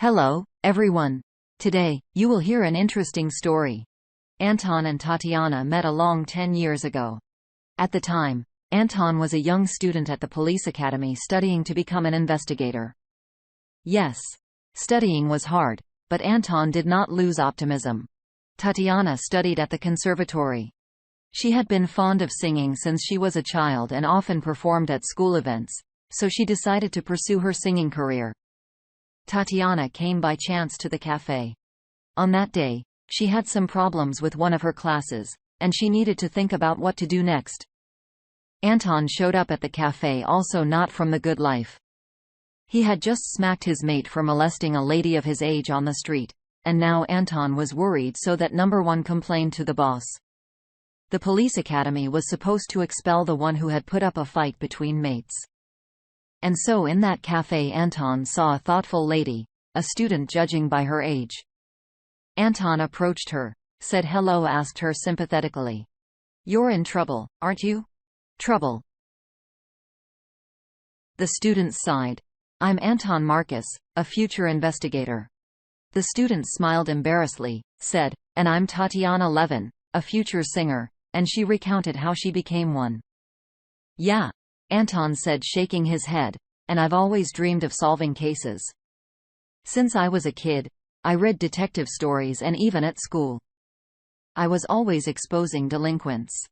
Hello, everyone. Today, you will hear an interesting story. Anton and Tatiana met a long 10 years ago. At the time, Anton was a young student at the police academy studying to become an investigator. Yes, studying was hard, but Anton did not lose optimism. Tatiana studied at the conservatory. She had been fond of singing since she was a child and often performed at school events, so she decided to pursue her singing career. Tatiana came by chance to the cafe. On that day, she had some problems with one of her classes, and she needed to think about what to do next. Anton showed up at the cafe, also not from the good life. He had just smacked his mate for molesting a lady of his age on the street, and now Anton was worried, so that number one complained to the boss. The police academy was supposed to expel the one who had put up a fight between mates. And so in that cafe Anton saw a thoughtful lady, a student judging by her age. Anton approached her, said hello, asked her sympathetically, "You're in trouble, aren't you?" "Trouble?" The student sighed. "I'm Anton Marcus, a future investigator." The student smiled embarrassedly, said, "And I'm Tatiana Levin, a future singer," and she recounted how she became one. "Yeah," Anton said, shaking his head, "and I've always dreamed of solving cases. Since I was a kid, I read detective stories, and even at school, I was always exposing delinquents."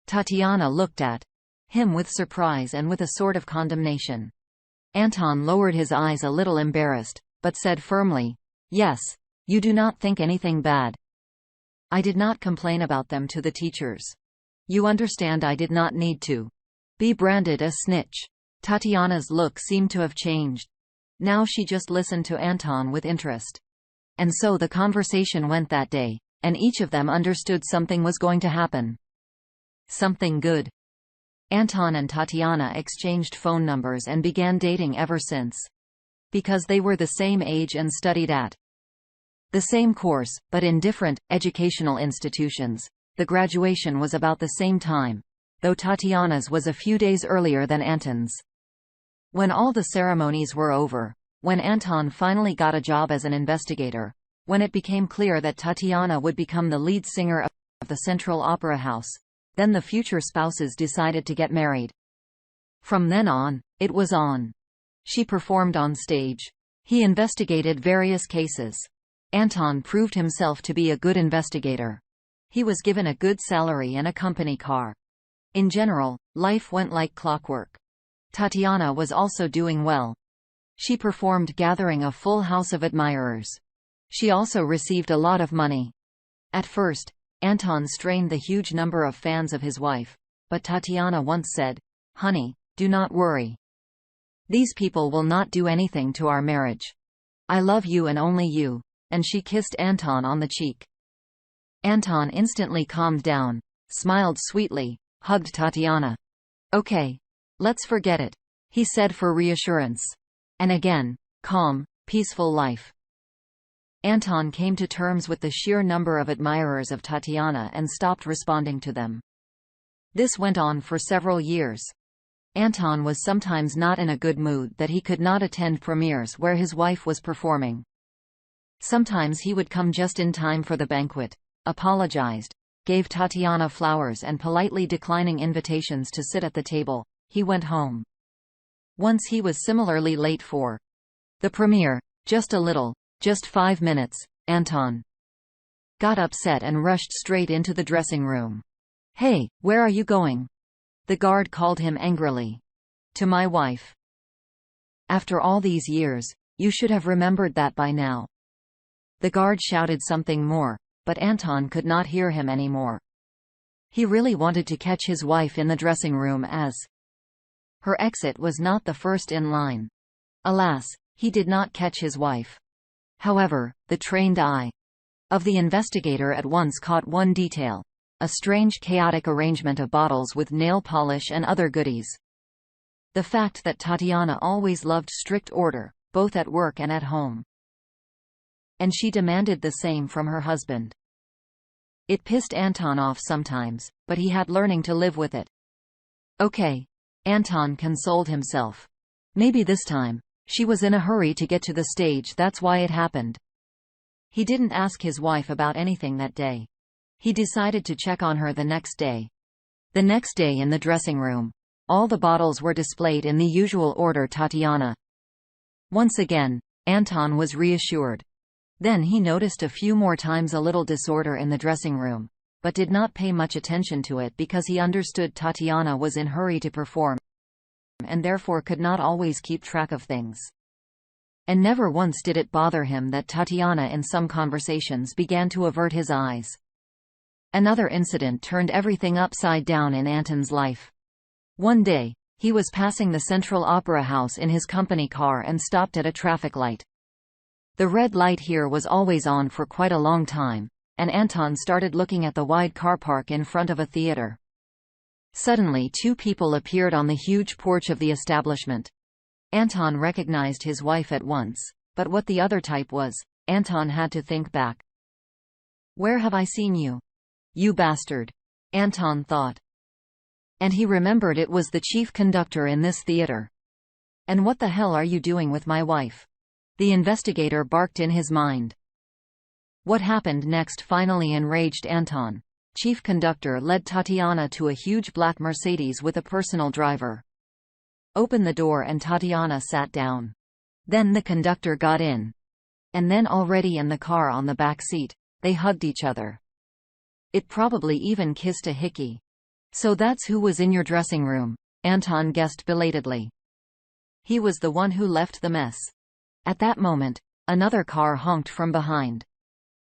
Tatiana looked at him with surprise and with a sort of condemnation. Anton lowered his eyes, a little embarrassed, but said firmly, "Yes, you do not think anything bad. I did not complain about them to the teachers. You understand, I did not need to be branded a snitch." Tatiana's look seemed to have changed. Now she just listened to Anton with interest. And so the conversation went that day, and each of them understood something was going to happen. Something good. Anton and Tatiana exchanged phone numbers and began dating ever since. Because they were the same age and studied at the same course, but in different educational institutions. The graduation was about the same time, though Tatiana's was a few days earlier than Anton's. When all the ceremonies were over, when Anton finally got a job as an investigator, when it became clear that Tatiana would become the lead singer of the Central Opera House, then the future spouses decided to get married. From then on, it was on. She performed on stage. He investigated various cases. Anton proved himself to be a good investigator. He was given a good salary and a company car. In general, life went like clockwork. Tatiana was also doing well. She performed, gathering a full house of admirers. She also received a lot of money. At first, Anton strained the huge number of fans of his wife, but Tatiana once said, "Honey, do not worry. These people will not do anything to our marriage. I love you and only you," and she kissed Anton on the cheek. Anton instantly calmed down, smiled sweetly, hugged Tatiana. "Okay. Let's forget it," he said for reassurance. And again, calm, peaceful life. Anton came to terms with the sheer number of admirers of Tatiana and stopped responding to them. This went on for several years. Anton was sometimes not in a good mood that he could not attend premieres where his wife was performing. Sometimes he would come just in time for the banquet, apologized, gave Tatiana flowers, and politely declining invitations to sit at the table, he went home. Once he was similarly late for the premiere, just a little, just 5 minutes. Anton got upset and rushed straight into the dressing room. "Hey, where are you going?" the guard called him angrily. "To my wife." "After all these years, you should have remembered that by now." The guard shouted something more, but Anton could not hear him anymore. He really wanted to catch his wife in the dressing room, as her exit was not the first in line. Alas, he did not catch his wife. However, the trained eye of the investigator at once caught one detail: a strange, chaotic arrangement of bottles with nail polish and other goodies. The fact that Tatiana always loved strict order, both at work and at home. And she demanded the same from her husband. It pissed Anton off sometimes, but he had learning to live with it. Okay. Anton consoled himself. Maybe this time, She was in a hurry to get to the stage, that's why it happened. He didn't ask his wife about anything that day. He decided to check on her the next day. The next day in the dressing room, all the bottles were displayed in the usual order. Tatiana. Once again, Anton was reassured. Then he noticed a few more times a little disorder in the dressing room, but did not pay much attention to it because he understood Tatiana was in hurry to perform, and therefore could not always keep track of things. And never once did it bother him that Tatiana in some conversations began to avert his eyes. Another incident turned everything upside down in Anton's life. One day, he was passing the Central Opera House in his company car and stopped at a traffic light. The red light here was always on for quite a long time, and Anton started looking at the wide car park in front of a theater. Suddenly 2 people appeared on the huge porch of the establishment. Anton recognized his wife at once, but what the other type was, Anton had to think back. "Where have I seen you? You bastard," Anton thought. And he remembered it was the chief conductor in this theater. "And what the hell are you doing with my wife?" the investigator barked in his mind. What happened next finally enraged Anton. Chief conductor led Tatiana to a huge black Mercedes with a personal driver. Opened the door and Tatiana sat down. Then the conductor got in. And then already in the car on the back seat, they hugged each other. It probably even kissed a hickey. "So that's who was in your dressing room," Anton guessed belatedly. He was the one who left the mess. At that moment, another car honked from behind.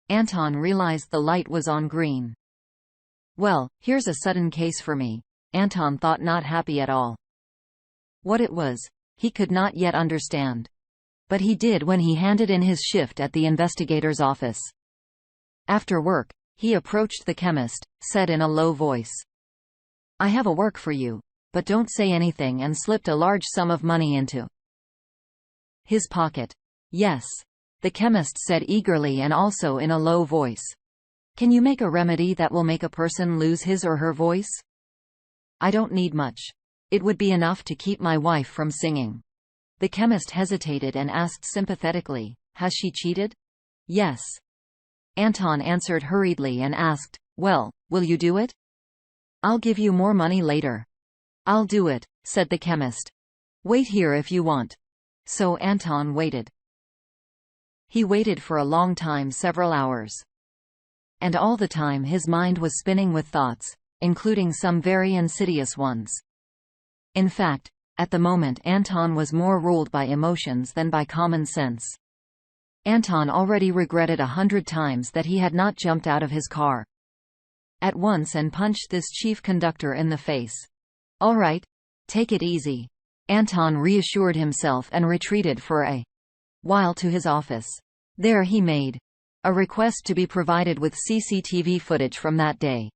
Anton realized the light was on green. "Well, here's a sudden case for me," Anton thought, not happy at all. What it was, he could not yet understand. But he did when he handed in his shift at the investigator's office. After work, he approached the chemist, said in a low voice, "I have a work for you, but don't say anything," and slipped a large sum of money into his pocket. "Yes," the chemist said eagerly and also in a low voice. "Can you make a remedy that will make a person lose his or her voice?" "I don't need much. It would be enough to keep my wife from singing." The chemist hesitated and asked sympathetically, "Has she cheated?" "Yes." Anton answered hurriedly and asked, "Well, will you do it?" "I'll give you more money later." "I'll do it," said the chemist. "Wait here if you want." So Anton waited. He waited for a long time, several hours. And all the time his mind was spinning with thoughts, including some very insidious ones. In fact, at the moment Anton was more ruled by emotions than by common sense. Anton already regretted 100 times that he had not jumped out of his car at once and punched this chief conductor in the face. "All right, take it easy," Anton reassured himself and retreated for a while to his office. There he made a request to be provided with CCTV footage from that day.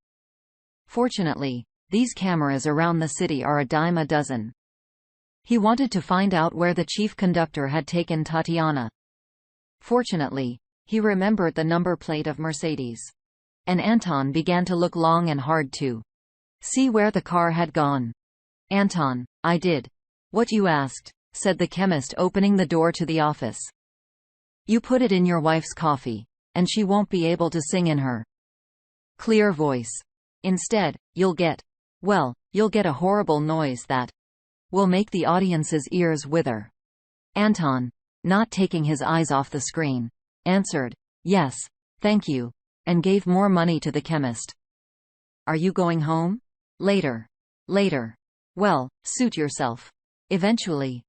Fortunately, these cameras around the city are a dime a dozen. He wanted to find out where the chief conductor had taken Tatiana. Fortunately, he remembered the number plate of Mercedes. And Anton began to look long and hard to see where the car had gone. "Anton, I did what you asked," said the chemist, opening the door to the office. "You put it in your wife's coffee, and she won't be able to sing in her clear voice. Instead, you'll get a horrible noise that will make the audience's ears wither." Anton, not taking his eyes off the screen, answered, "Yes, thank you," and gave more money to the chemist. "Are you going home?" Later. Later. "Well, suit yourself. Eventually."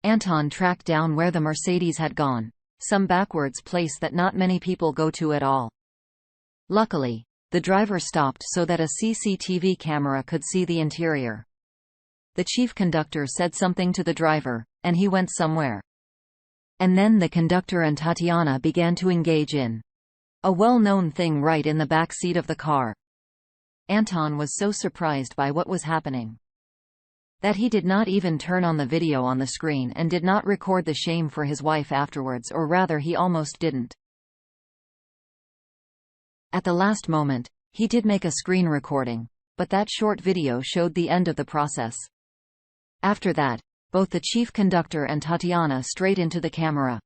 Anton tracked down where the Mercedes had gone, some backwards place that not many people go to at all. Luckily, the driver stopped so that a CCTV camera could see the interior. The chief conductor said something to the driver, and he went somewhere. And then the conductor and Tatiana began to engage in a well-known thing right in the back seat of the car. Anton was so surprised by what was happening that he did not even turn on the video on the screen and did not record the shame for his wife afterwards, or rather he almost didn't. At the last moment, he did make a screen recording, but that short video showed the end of the process. After that, both the chief conductor and Tatiana straight into the camera.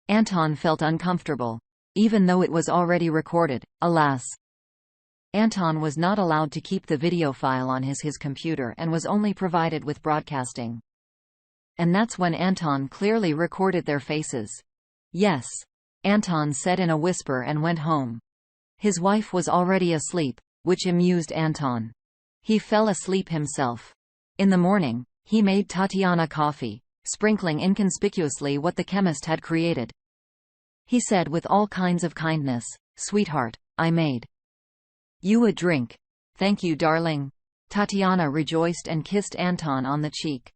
Anton felt uncomfortable. Even though it was already recorded, alas. Anton was not allowed to keep the video file on his computer and was only provided with broadcasting. And that's when Anton clearly recorded their faces. Yes, Anton said in a whisper and went home. His wife was already asleep, which amused Anton. He fell asleep himself. In the morning, he made Tatiana coffee, sprinkling inconspicuously what the chemist had created. He said with all kinds of kindness, "Sweetheart, I made you a drink." "Thank you, darling." Tatiana rejoiced and kissed Anton on the cheek.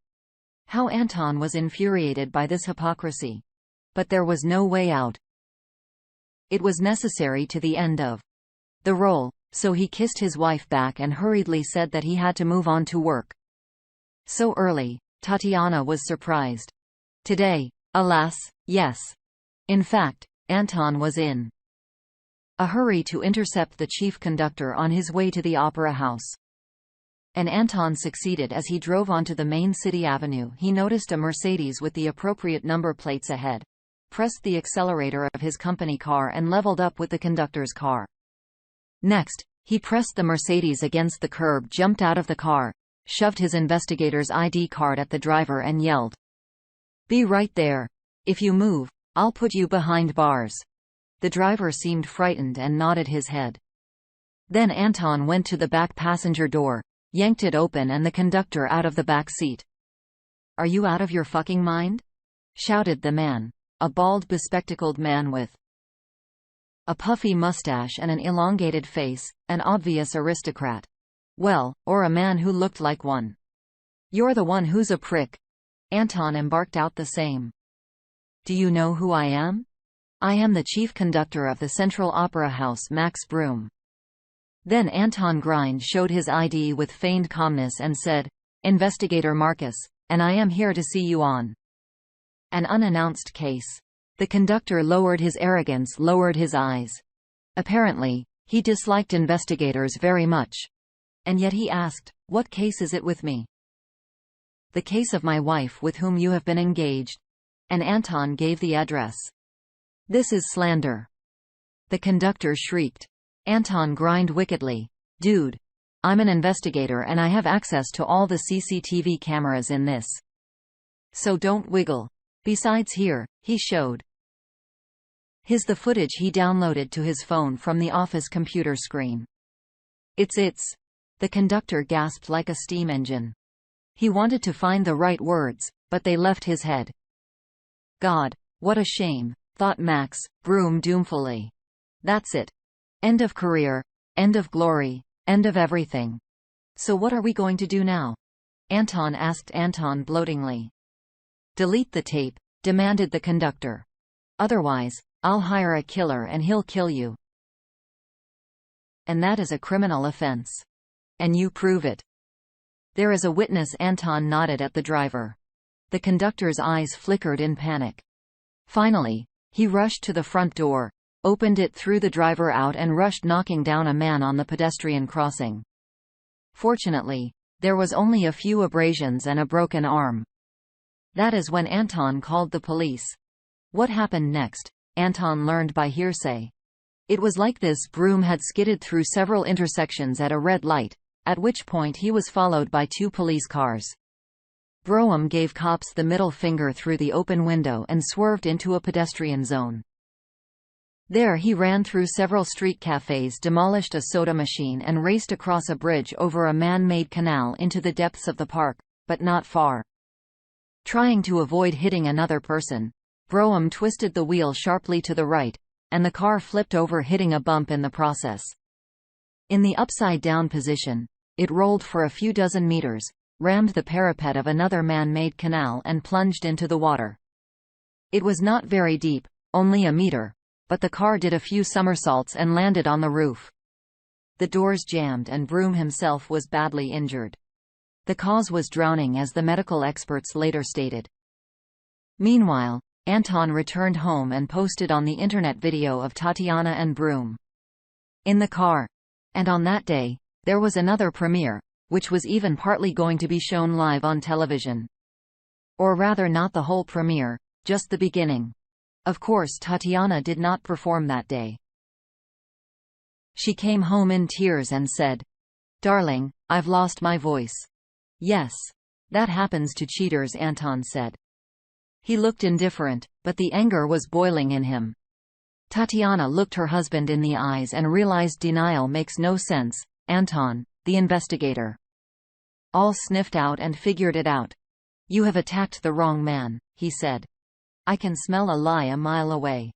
How Anton was infuriated by this hypocrisy. But there was no way out. It was necessary to the end of the role, so he kissed his wife back and hurriedly said that he had to move on to work. So early, Tatiana was surprised. Today, alas, yes. In fact, Anton was in a hurry to intercept the chief conductor on his way to the opera house. And Anton succeeded. As he drove onto the main city avenue, he noticed a Mercedes with the appropriate number plates ahead, pressed the accelerator of his company car and leveled up with the conductor's car. Next, he pressed the Mercedes against the curb, jumped out of the car, shoved his investigator's ID card at the driver and yelled, "Be right there. If you move, I'll put you behind bars." The driver seemed frightened and nodded his head. Then Anton went to the back passenger door, yanked it open and the conductor out of the back seat. "Are you out of your fucking mind?" shouted the man. A bald, bespectacled man with a puffy mustache and an elongated face, an obvious aristocrat. Well, or a man who looked like one. "You're the one who's a prick." Anton embarked out the same. "Do you know who I am?" "I am the chief conductor of the Central Opera House, Max Broom." Then Anton Grind showed his ID with feigned calmness and said, "Investigator Marcus, and I am here to see you on an unannounced case." The conductor lowered his arrogance, lowered his eyes. Apparently, he disliked investigators very much. And yet he asked, "What case is it with me?" "The case of my wife with whom you have been engaged." And Anton gave the address. "This is slander." The conductor shrieked. Anton grinned wickedly. "Dude. I'm an investigator and I have access to all the CCTV cameras in this. So don't wiggle. Besides here," he showed the footage he downloaded to his phone from the office computer screen. It's. The conductor gasped like a steam engine. He wanted to find the right words, but they left his head. God, what a shame, thought Max Broom doomfully. That's it. End of career, end of glory, end of everything. So what are we going to do now? Anton asked Anton bloatingly. Delete the tape, demanded the conductor. Otherwise, I'll hire a killer and he'll kill you. And that is a criminal offense. And you prove it. There is a witness. Anton nodded at the driver. The conductor's eyes flickered in panic. Finally, he rushed to the front door, opened it, threw the driver out and rushed, knocking down a man on the pedestrian crossing. Fortunately, there was only a few abrasions and a broken arm. That is when Anton called the police. What happened next, Anton learned by hearsay. It was like this: Broom had skidded through several intersections at a red light, at which point he was followed by 2 police cars. Broom gave cops the middle finger through the open window and swerved into a pedestrian zone. There he ran through several street cafes, demolished a soda machine and raced across a bridge over a man-made canal into the depths of the park, but not far. Trying to avoid hitting another person, Broom twisted the wheel sharply to the right, and the car flipped over, hitting a bump in the process. In the upside-down position, it rolled for a few dozen meters, rammed the parapet of another man-made canal and plunged into the water. It was not very deep, only a meter, but the car did a few somersaults and landed on the roof. The doors jammed and Broom himself was badly injured. The cause was drowning, as the medical experts later stated. Meanwhile, Anton returned home and posted on the internet video of Tatiana and Broom in the car. And on that day, there was another premiere, which was even partly going to be shown live on television. Or rather, not the whole premiere, just the beginning. Of course, Tatiana did not perform that day. She came home in tears and said, "Darling, I've lost my voice." "Yes. That happens to cheaters," Anton said. He looked indifferent, but the anger was boiling in him. Tatiana looked her husband in the eyes and realized denial makes no sense. "Anton, the investigator." All sniffed out and figured it out. "You have attacked the wrong man," he said. "I can smell a lie a mile away.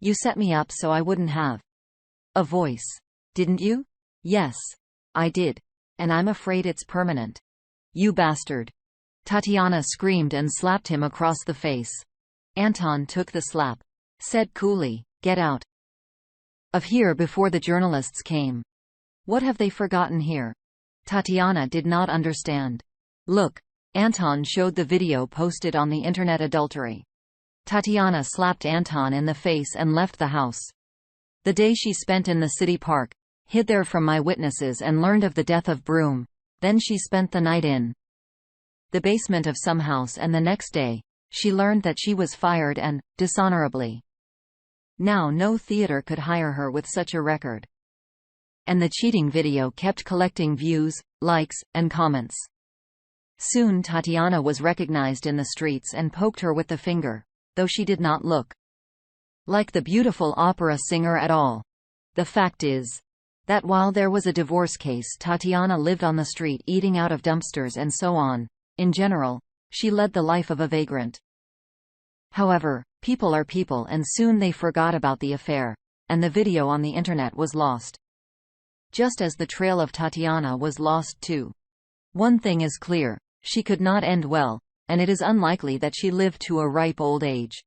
You set me up so I wouldn't have a voice. Didn't you?" "Yes. I did. And I'm afraid it's permanent." "You bastard." Tatiana screamed and slapped him across the face. Anton took the slap. Said coolly, "Get out of here before the journalists came." What have they forgotten here? Tatiana did not understand. "Look." Anton showed the video posted on the internet. Adultery. Tatiana slapped Anton in the face and left the house. The day she spent in the city park, hid there from my witnesses and learned of the death of Broom. Then she spent the night in the basement of some house, and the next day, she learned that she was fired and, dishonorably. Now no theater could hire her with such a record. And the cheating video kept collecting views, likes, and comments. Soon Tatiana was recognized in the streets and poked her with the finger, though she did not look like the beautiful opera singer at all. The fact is that while there was a divorce case, Tatiana lived on the street eating out of dumpsters and so on. In general, she led the life of a vagrant. However, people are people, and soon they forgot about the affair, and the video on the internet was lost. Just as the trail of Tatiana was lost too. One thing is clear, she could not end well, and it is unlikely that she lived to a ripe old age.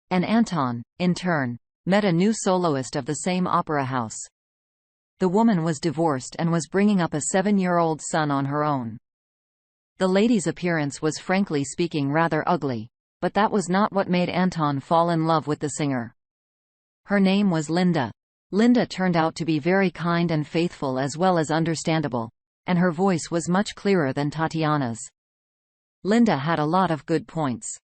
And Anton, in turn, met a new soloist of the same opera house. The woman was divorced and was bringing up a 7-year-old son on her own. The lady's appearance was, frankly speaking, rather ugly, but that was not what made Anton fall in love with the singer. Her name was Linda. Linda turned out to be very kind and faithful as well as understandable, and her voice was much clearer than Tatiana's. Linda had a lot of good points.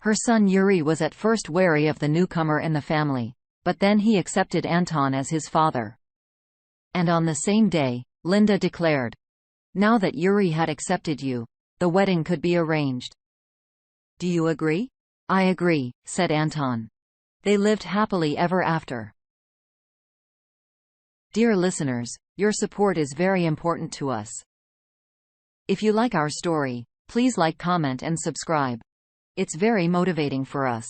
Her son Yuri was at first wary of the newcomer in the family, but then he accepted Anton as his father. And on the same day, Linda declared, "Now that Yuri had accepted you, the wedding could be arranged." "Do you agree?" "I agree," said Anton. They lived happily ever after. Dear listeners, your support is very important to us. If you like our story, please like, comment, and subscribe. It's very motivating for us.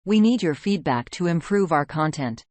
We need your feedback to improve our content.